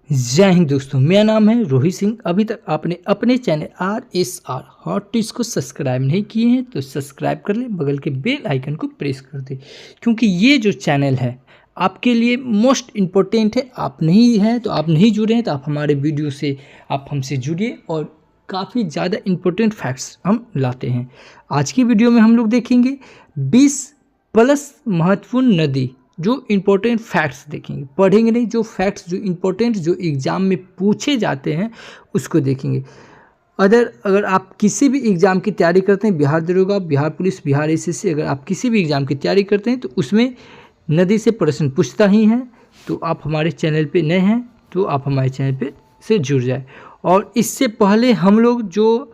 जय हिंद दोस्तों, मेरा नाम है रोहित सिंह। अभी तक आपने अपने चैनल RSR हॉट टिप्स को सब्सक्राइब नहीं किए हैं तो सब्सक्राइब कर लें, बगल के बेल आइकन को प्रेस कर दें, क्योंकि ये जो चैनल है आपके लिए मोस्ट इम्पोर्टेंट है। आप नहीं हैं तो आप नहीं जुड़े हैं तो आप हमारे वीडियो से आप हमसे जुड़िए और काफ़ी ज़्यादा इम्पोर्टेंट फैक्ट्स हम लाते हैं। आज की वीडियो में हम लोग देखेंगे 20+ महत्वपूर्ण नदी, जो इम्पोर्टेंट फैक्ट्स देखेंगे, पढ़ेंगे नहीं, जो फैक्ट्स जो इम्पोर्टेंट जो एग्ज़ाम में पूछे जाते हैं उसको देखेंगे। अगर आप किसी भी एग्ज़ाम की तैयारी करते हैं, बिहार दरोगा, बिहार पुलिस, बिहार SSC, अगर आप किसी भी एग्ज़ाम की तैयारी करते हैं तो उसमें नदी से प्रश्न पूछता ही है। तो आप हमारे चैनल पे नए हैं तो आप हमारे चैनल पे से जुड़ जाए। और इससे पहले हम लोग जो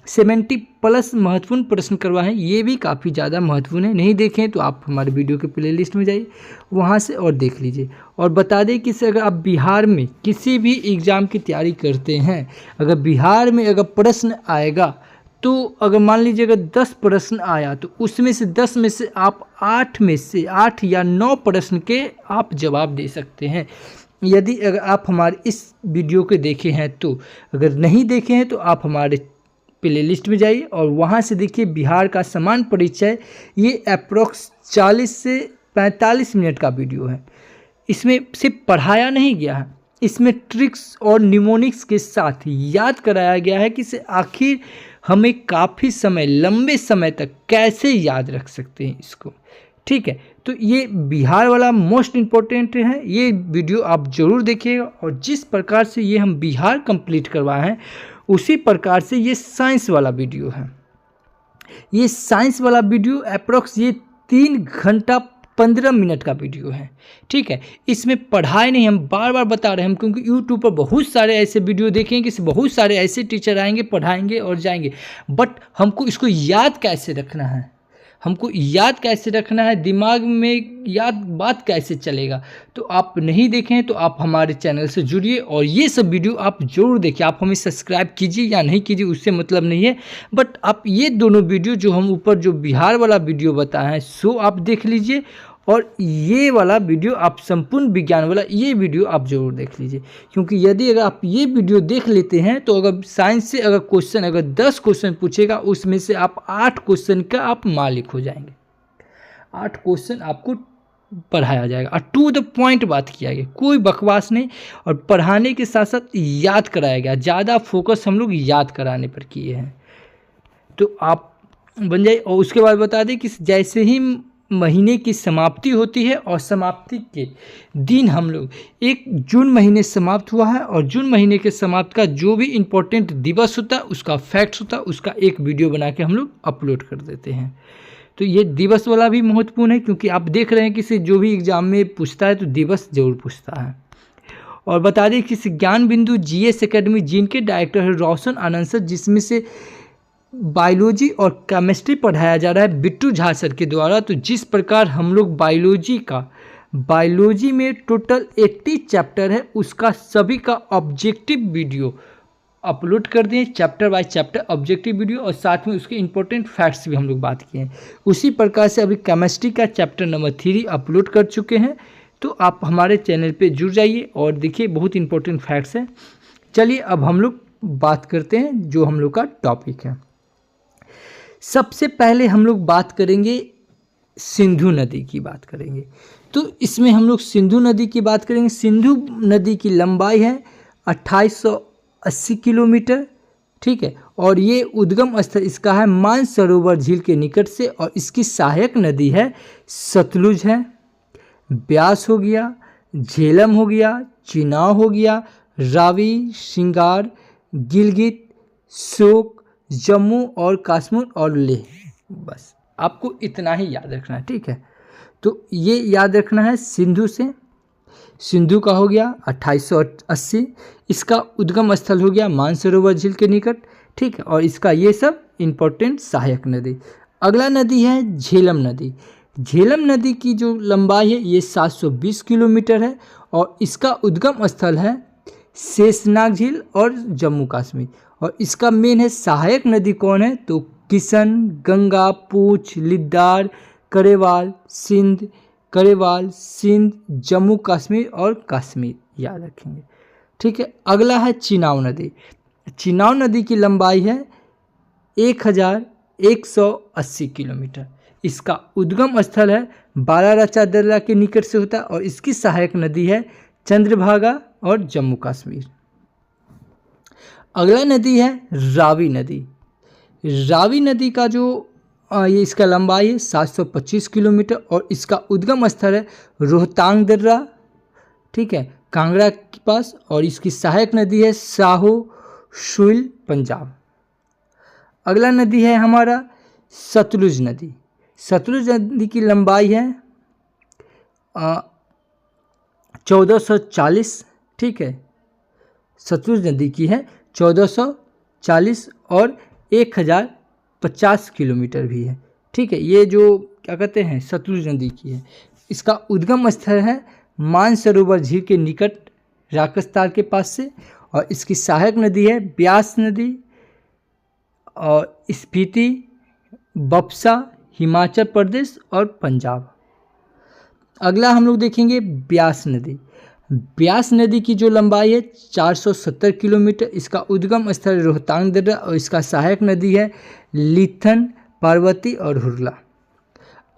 70+ महत्वपूर्ण प्रश्न करवाएं, ये भी काफ़ी ज़्यादा महत्वपूर्ण है। नहीं देखें तो आप हमारे वीडियो के प्लेलिस्ट में जाइए, वहाँ से और देख लीजिए। और बता दें कि अगर आप बिहार में किसी भी एग्ज़ाम की तैयारी करते हैं, अगर बिहार में अगर प्रश्न आएगा तो अगर मान लीजिए अगर 10 प्रश्न आया तो उसमें से 10 में से आप 8 या 9 प्रश्न के आप जवाब दे सकते हैं। यदि अगर आप हमारे इस वीडियो को देखे हैं तो, अगर नहीं देखे हैं तो आप हमारे प्लेलिस्ट में जाइए और वहाँ से देखिए बिहार का समान परिचय। ये अप्रोक्स 40 से 45 मिनट का वीडियो है। इसमें सिर्फ पढ़ाया नहीं गया है, इसमें ट्रिक्स और निमोनिक्स के साथ याद कराया गया है कि इसे आखिर हमें काफ़ी समय, लंबे समय तक कैसे याद रख सकते हैं इसको। ठीक है, तो ये बिहार वाला मोस्ट इम्पोर्टेंट है। ये वीडियो आप ज़रूर देखिएगा। और जिस प्रकार से ये हम बिहार कंप्लीट करवाए हैं उसी प्रकार से ये साइंस वाला वीडियो है। ये साइंस वाला वीडियो अप्रोक्स ये 3 घंटा 15 मिनट का वीडियो है। ठीक है, इसमें पढ़ाई नहीं, हम बार बार बता रहे हैं, हम क्योंकि यूट्यूब पर बहुत सारे ऐसे वीडियो देखेंगे कि बहुत सारे ऐसे टीचर आएंगे, पढ़ाएंगे और जाएंगे, बट हमको इसको याद कैसे रखना है, हमको याद कैसे रखना है, दिमाग में याद बात कैसे चलेगा। तो आप नहीं देखें तो आप हमारे चैनल से जुड़िए और ये सब वीडियो आप जरूर देखिए। आप हमें सब्सक्राइब कीजिए या नहीं कीजिए उससे मतलब नहीं है, बट आप ये दोनों वीडियो जो हम ऊपर जो बिहार वाला वीडियो बताए हैं सो आप देख लीजिए, और ये वाला वीडियो आप संपूर्ण विज्ञान वाला ये वीडियो आप जरूर देख लीजिए। क्योंकि यदि अगर आप ये वीडियो देख लेते हैं तो अगर साइंस से अगर क्वेश्चन, अगर 10 क्वेश्चन पूछेगा उसमें से आप 8 क्वेश्चन का आप मालिक हो जाएंगे। 8 क्वेश्चन आपको पढ़ाया जाएगा और टू द पॉइंट बात किया गया, कोई बकवास नहीं। और पढ़ाने के साथ साथ याद कराया गया, ज़्यादा फोकस हम लोग याद कराने पर किए हैं। तो आप बन जाइए। और उसके बाद बता दें कि जैसे ही महीने की समाप्ति होती है और समाप्ति के दिन हम लोग 1 जून महीने समाप्त हुआ है, और जून महीने के समाप्त का जो भी इम्पोर्टेंट दिवस होता है उसका फैक्ट्स होता है, उसका एक वीडियो बना के हम लोग अपलोड कर देते हैं। तो ये दिवस वाला भी महत्वपूर्ण है, क्योंकि आप देख रहे हैं कि जो भी एग्जाम में पूछता है तो दिवस जरूर पूछता है। और बता दें कि ज्ञान बिंदु GS एकेडमी जिनके डायरेक्टर है रोशन आनंद सर, जिसमें से बायोलॉजी और केमिस्ट्री पढ़ाया जा रहा है बिट्टू झा सर के द्वारा। तो जिस प्रकार हम लोग बायोलॉजी में टोटल 80 चैप्टर है, उसका सभी का ऑब्जेक्टिव वीडियो अपलोड कर दिए, chapter by chapter objective video, और साथ में उसके इंपॉर्टेंट फैक्ट्स भी हम लोग बात किए हैं। उसी प्रकार से अभी केमिस्ट्री का चैप्टर नंबर 3 अपलोड कर चुके हैं। तो आप हमारे चैनल पे जुड़ जाइए और देखिए, बहुत इंपॉर्टेंट फैक्ट्स हैं। चलिए अब हम लोग बात करते हैं जो हम लोग का टॉपिक है। सबसे पहले हम लोग बात करेंगे सिंधु नदी की बात करेंगे। तो इसमें हम लोग सिंधु नदी की बात करेंगे। सिंधु नदी की लंबाई है 2880 किलोमीटर। ठीक है, और ये उद्गम स्थल इसका है मानसरोवर झील के निकट से, और इसकी सहायक नदी है सतलुज है, ब्यास हो गया, झेलम हो गया, चिनाब हो गया, रावी, सिंगार, गिलगित, श्योक, जम्मू और कश्मीर और लेह। बस आपको इतना ही याद रखना है। ठीक है, तो ये याद रखना है सिंधु से। सिंधु का हो गया 2880, इसका उद्गम स्थल हो गया मानसरोवर झील के निकट। ठीक है, और इसका ये सब इम्पोर्टेंट सहायक नदी। अगला नदी है झेलम नदी। झेलम नदी की जो लंबाई है ये 720 किलोमीटर है, और इसका उद्गम स्थल है शेषनाग झील और जम्मू कश्मीर। और इसका मेन है सहायक नदी कौन है, तो किशन, गंगा, पूंछ, लिद्दार, करेवाल, सिंध, जम्मू कश्मीर और कश्मीर याद रखेंगे। ठीक है। अगला है चिनाब नदी। चिनाब नदी की लंबाई है 1180 किलोमीटर। इसका उद्गम स्थल है बारारचा दर्रा के निकट से होता है और इसकी सहायक नदी है चंद्रभागा और जम्मू कश्मीर। अगला नदी है रावी नदी। रावी नदी का जो ये इसका लंबाई है 725 किलोमीटर और इसका उद्गम स्थल है रोहतांग दर्रा, ठीक है, कांगड़ा के पास, और इसकी सहायक नदी है साहो शुइल, पंजाब। अगला नदी है हमारा सतलुज नदी। सतलुज नदी की लंबाई है 1440, ठीक है, सतलुज नदी की है 1440 और 1050 किलोमीटर भी है, ठीक है। ये जो क्या कहते हैं सतलुज नदी की है। इसका उद्गम स्थल है मानसरोवर झील के निकट राजस्थान के पास से, और इसकी सहायक नदी है ब्यास नदी और स्पीति, बक्सा, हिमाचल प्रदेश और पंजाब। अगला हम लोग देखेंगे ब्यास नदी। ब्यास नदी की जो लंबाई है 470 किलोमीटर। इसका उद्गम स्थल रोहतांग दर्रा और इसका सहायक नदी है लिथन, पार्वती और हुरला।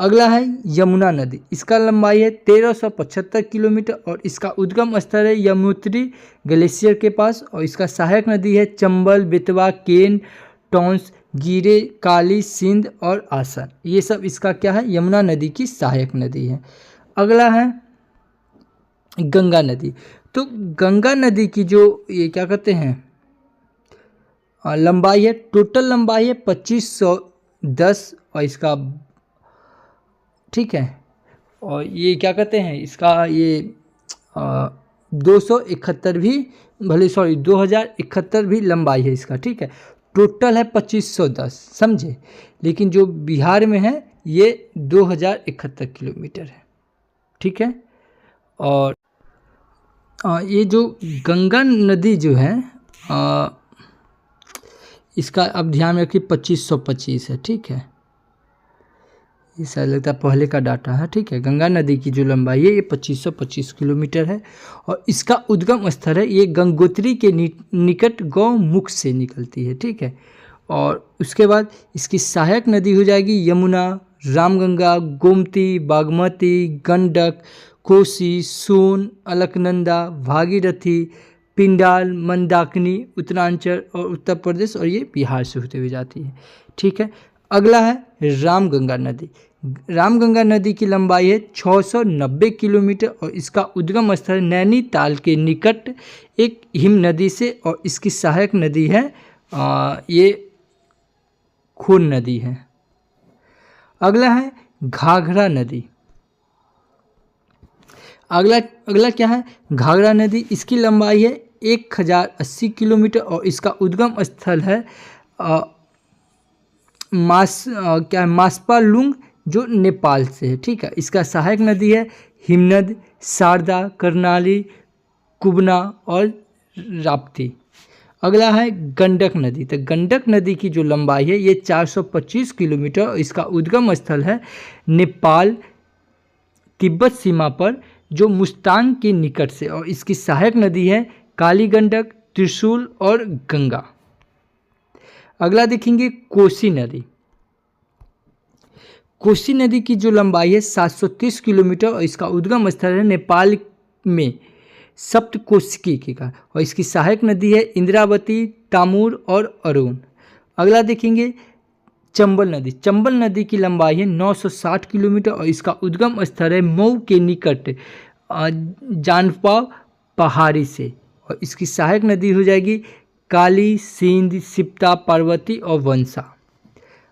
अगला है यमुना नदी। इसका लंबाई है 1375 किलोमीटर और इसका उद्गम स्थल है यमुनोत्री ग्लेशियर के पास, और इसका सहायक नदी है चंबल, बेतवा, केन, टॉन्स, गिरे, काली, सिंध और आसन। ये सब इसका क्या है, यमुना नदी की सहायक नदी है। अगला है गंगा नदी। तो गंगा नदी की जो ये क्या कहते हैं लंबाई है, टोटल लंबाई है 2510 और इसका, ठीक है, और ये क्या कहते हैं इसका ये 271 भी, भले सॉरी 2071 भी लंबाई है इसका, ठीक है। टोटल है 2510, समझे, लेकिन जो बिहार में है ये 2071 किलोमीटर है, ठीक है। और ये जो गंगा नदी जो है इसका अब ध्यान में रखिए 2525 है, ठीक है। ये शायद लगता है पहले का डाटा है, ठीक है। गंगा नदी की जो लंबाई है ये 2525 किलोमीटर है और इसका उद्गम स्थल है ये गंगोत्री के निकट गौमुख से निकलती है, ठीक है। और उसके बाद इसकी सहायक नदी हो जाएगी यमुना, रामगंगा, गोमती, बागमती, गंडक, कोसी, सोन, अलकनंदा, भागीरथी, पिंडाल, मंदाकिनी, उत्तरांचल और उत्तर प्रदेश, और ये बिहार से होते हुए जाती है, ठीक है। अगला है रामगंगा नदी। रामगंगा नदी की लंबाई है 690 किलोमीटर और इसका उद्गम स्थल नैनीताल के निकट एक हिम नदी से, और इसकी सहायक नदी है ये खून नदी है। अगला है घाघरा नदी। अगला क्या है, घाघरा नदी। इसकी लंबाई है 1080 किलोमीटर और इसका उद्गम स्थल है मास्पालुंग जो नेपाल से है, ठीक है। इसका सहायक नदी है हिमनद, शारदा, कर्नाली, कुबना और राप्ती। अगला है गंडक नदी। तो गंडक नदी की जो लंबाई है ये 425 किलोमीटर और इसका उद्गम स्थल है नेपाल तिब्बत सीमा पर जो मुस्तांग के निकट से, और इसकी सहायक नदी है काली गंडक, त्रिशूल और गंगा। अगला देखेंगे कोसी नदी। कोसी नदी की जो लंबाई है 730 किलोमीटर और इसका उद्गम स्थल है नेपाल में सप्तकोशिकी का, और इसकी सहायक नदी है इंद्रावती, तामूर और अरुण। अगला देखेंगे चंबल नदी। चंबल नदी की लंबाई है 960 किलोमीटर और इसका उद्गम स्थल है मऊ के निकट जानपाव पहाड़ी से, और इसकी सहायक नदी हो जाएगी काली, सिंध, सिप्ता, पार्वती और वंशा।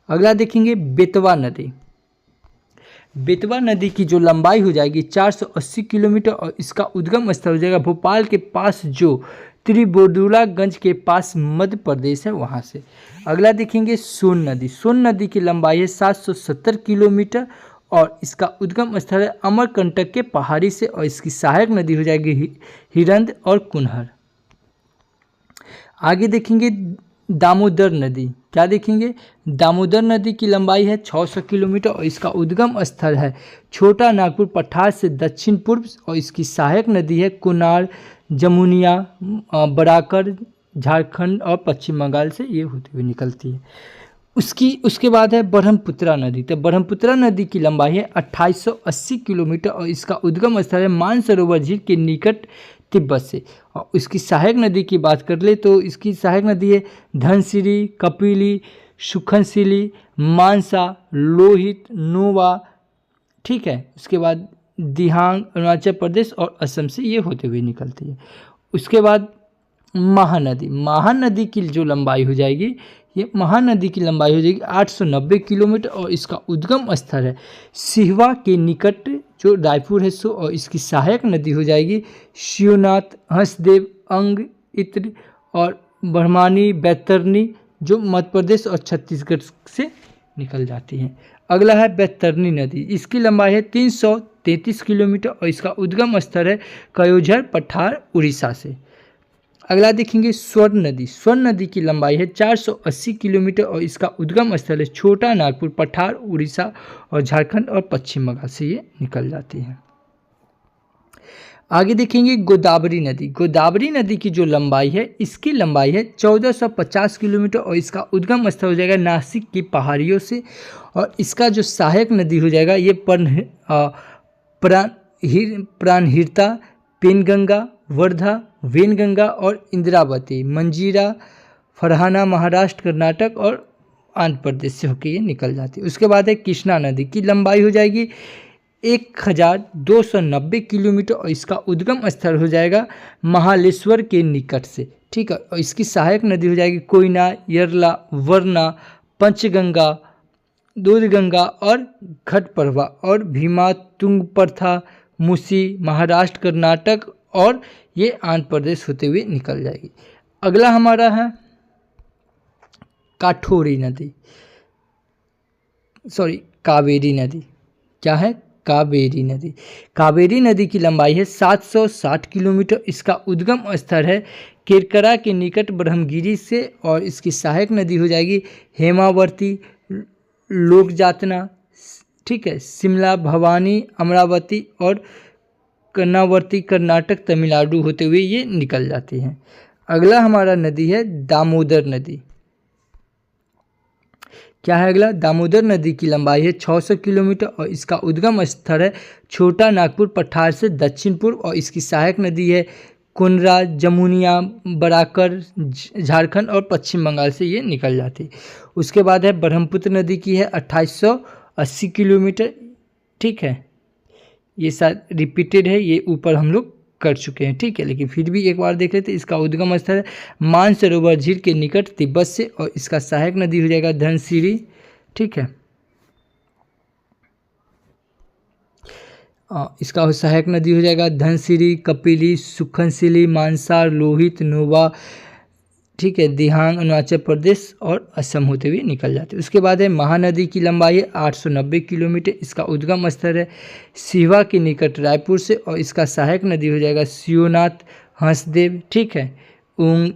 अगला देखेंगे बेतवा नदी। बेतवा नदी की जो लंबाई हो जाएगी 480 किलोमीटर और इसका उद्गम स्थल हो जाएगा भोपाल के पास जो त्रिबोदुलागंज के पास मध्य प्रदेश है वहाँ से। अगला देखेंगे सोन नदी। सोन नदी की लंबाई है 770 किलोमीटर और इसका उद्गम स्थल है अमरकंटक के पहाड़ी से, और इसकी सहायक नदी हो जाएगी हिरंद और कुनहर। आगे देखेंगे दामोदर नदी, क्या देखेंगे, दामोदर नदी की लंबाई है 600 किलोमीटर और इसका उद्गम स्थल है छोटा नागपुर पठार से दक्षिण पूर्व और इसकी सहायक नदी है कुनार, जमुनिया, बराकर, झारखंड और पश्चिम बंगाल से ये होती हुई निकलती है। उसके बाद है ब्रह्मपुत्रा नदी। तो ब्रह्मपुत्रा नदी की लंबाई है 2880 किलोमीटर और इसका उद्गम स्थल है मानसरोवर झील के निकट तिब्बत से। और इसकी सहायक नदी की बात कर ले तो इसकी सहायक नदी है धनसिरी, कपिली, सुखनसिली, मानसा, लोहित, नोवा, ठीक है। उसके बाद दिहांग अरुणाचल प्रदेश और असम से ये होते हुए निकलती है। उसके बाद महानदी, महानदी की जो लंबाई हो जाएगी, ये महानदी की लंबाई हो जाएगी 890 किलोमीटर और इसका उद्गम स्थल है सिहवा के निकट जो रायपुर है सो। और इसकी सहायक नदी हो जाएगी शिवनाथ, हंसदेव, अंग, इत्र और ब्रह्मानी, बैतरनी जो मध्य प्रदेश और छत्तीसगढ़ से निकल जाती हैं। अगला है बैतरनी नदी, इसकी लंबाई है 333 किलोमीटर और इसका उद्गम स्थल है कयोझर पठार उड़ीसा से। अगला देखेंगे स्वर्ण नदी, स्वर्ण नदी की लंबाई है 480 किलोमीटर और इसका उद्गम स्थल है छोटा नागपुर पठार उड़ीसा और झारखंड और पश्चिम बंगाल से ये निकल जाती है। आगे देखेंगे गोदावरी नदी, गोदावरी नदी की जो लंबाई है इसकी लंबाई है 1450 किलोमीटर और इसका उद्गम स्थल हो जाएगा नासिक की पहाड़ियों से। और इसका जो सहायक नदी हो जाएगा ये प्राणहिरता, पेनगंगा, वर्धा, वेनगंगा और इंद्रावती, मंजीरा, फरहाना महाराष्ट्र, कर्नाटक और आंध्र प्रदेश से होकर ये निकल जाती है। उसके बाद है कृष्णा नदी की लंबाई हो जाएगी 1290 किलोमीटर और इसका उद्गम स्थल हो जाएगा महालेश्वर के निकट से, ठीक है। और इसकी सहायक नदी हो जाएगी कोयना, यरला, वरना, पंचगंगा, दूधगंगा और घटप्रभा और भीमा, तुंगप्रथा, मुसी, महाराष्ट्र, कर्नाटक और ये आंध्र प्रदेश होते हुए निकल जाएगी। अगला हमारा है काठोरी नदी, कावेरी नदी, क्या है, कावेरी नदी। कावेरी नदी की लंबाई है 760 किलोमीटर, इसका उद्गम स्थल है केरकरा के निकट ब्रह्मगिरी से और इसकी सहायक नदी हो जाएगी हेमावती, लोकजातना, ठीक है, शिमला, भवानी, अमरावती और कर्नावती, कर्नाटक, तमिलनाडु होते हुए ये निकल जाती हैं। अगला हमारा नदी है दामोदर नदी, क्या है अगला, दामोदर नदी की लंबाई है 600 किलोमीटर और इसका उद्गम स्थल है छोटा नागपुर पठार से दक्षिण पूर्व और इसकी सहायक नदी है कुनरा, जमुनिया, बराकर, झारखंड और पश्चिम बंगाल से ये निकल जाती है। उसके बाद है ब्रह्मपुत्र नदी की है 2880 किलोमीटर, ठीक है, ये शायद रिपीटेड है, ये ऊपर हम लोग कर चुके हैं, ठीक है, लेकिन फिर भी एक बार देख लेते हैं। इसका उद्गम स्थल है मानसरोवर झील के निकट तिब्बत से और इसका सहायक नदी हो जाएगा धनसिरी, ठीक है। इसका सहायक नदी हो जाएगा धनसिरी, कपिली, सुखनसिली, मानसा, लोहित, नोवा, ठीक है, दिहांग अरुणाचल प्रदेश और असम होते हुए निकल जाते हैं। उसके बाद है महानदी की लंबाई है 890 किलोमीटर, इसका उद्गम स्थल है सिहवा के निकट रायपुर से और इसका सहायक नदी हो जाएगा शिवनाथ, हंसदेव, ठीक है, ऊंग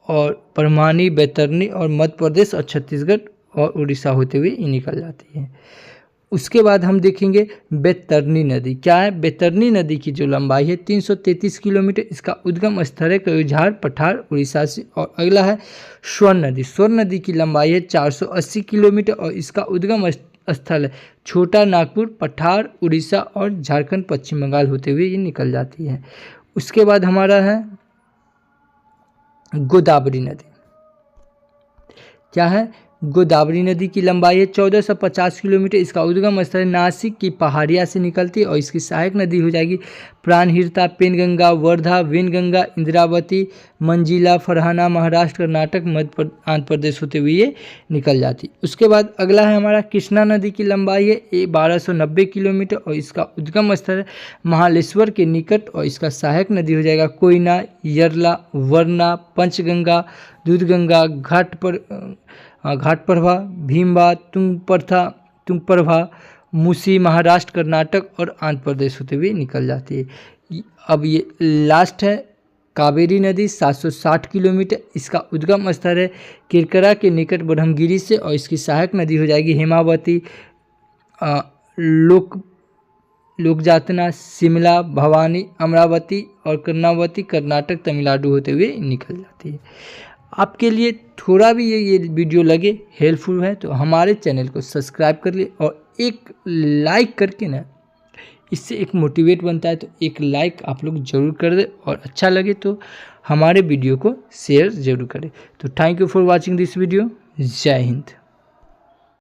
और परमानी, बैतरनी और मध्य प्रदेश और छत्तीसगढ़ और उड़ीसा होते हुए ये निकल जाती है। उसके बाद हम देखेंगे बैतरनी नदी, क्या है, बैतरनी नदी की जो लंबाई है 333 किलोमीटर, इसका उद्गम स्थल है कयोझार पठार उड़ीसा से। और अगला है स्वर्ण नदी, स्वर्ण नदी की लंबाई है 480 किलोमीटर और इसका उद्गम स्थल है छोटा नागपुर पठार उड़ीसा और झारखंड पश्चिम बंगाल होते हुए ये निकल जाती है। उसके बाद हमारा है गोदावरी नदी, क्या है, गोदावरी नदी की लंबाई है 1450 किलोमीटर, इसका उद्गम स्थल नासिक की पहाड़िया से निकलती है और इसकी सहायक नदी हो जाएगी प्राणहिरता, पेनगंगा, वर्धा, वेनगंगा, इंद्रावती, मंजिला, फरहाना, महाराष्ट्र, कर्नाटक, आंध्र प्रदेश होते हुए ये निकल जाती। उसके बाद अगला है हमारा कृष्णा नदी की लंबाई है 1290 किलोमीटर और इसका उद्गम स्थल है महालेश्वर के निकट और इसका सहायक नदी हो जाएगा कोयना, यरला, वरना, पंचगंगा, दूधगंगा, घाटप्रभा, भीमबा, तुंगप्रभा, मुसी, महाराष्ट्र, कर्नाटक और आंध्र प्रदेश होते हुए निकल जाती है। अब ये लास्ट है कावेरी नदी 760 किलोमीटर। इसका उद्गम स्थल है किरकरा के निकट ब्रह्मगिरी से और इसकी सहायक नदी हो जाएगी हेमावती, लोकजातना, शिमला, भवानी, अमरावती और कर्णावती कर्नाटक तमिलनाडु होते हुए निकल जाती है। आपके लिए थोड़ा भी ये वीडियो लगे हेल्पफुल है तो हमारे चैनल को सब्सक्राइब कर ले और एक लाइक करके ना, इससे एक मोटिवेट बनता है, तो एक लाइक आप लोग ज़रूर कर दें और अच्छा लगे तो हमारे वीडियो को शेयर ज़रूर करें। तो thank you for watching this video. जय हिंद।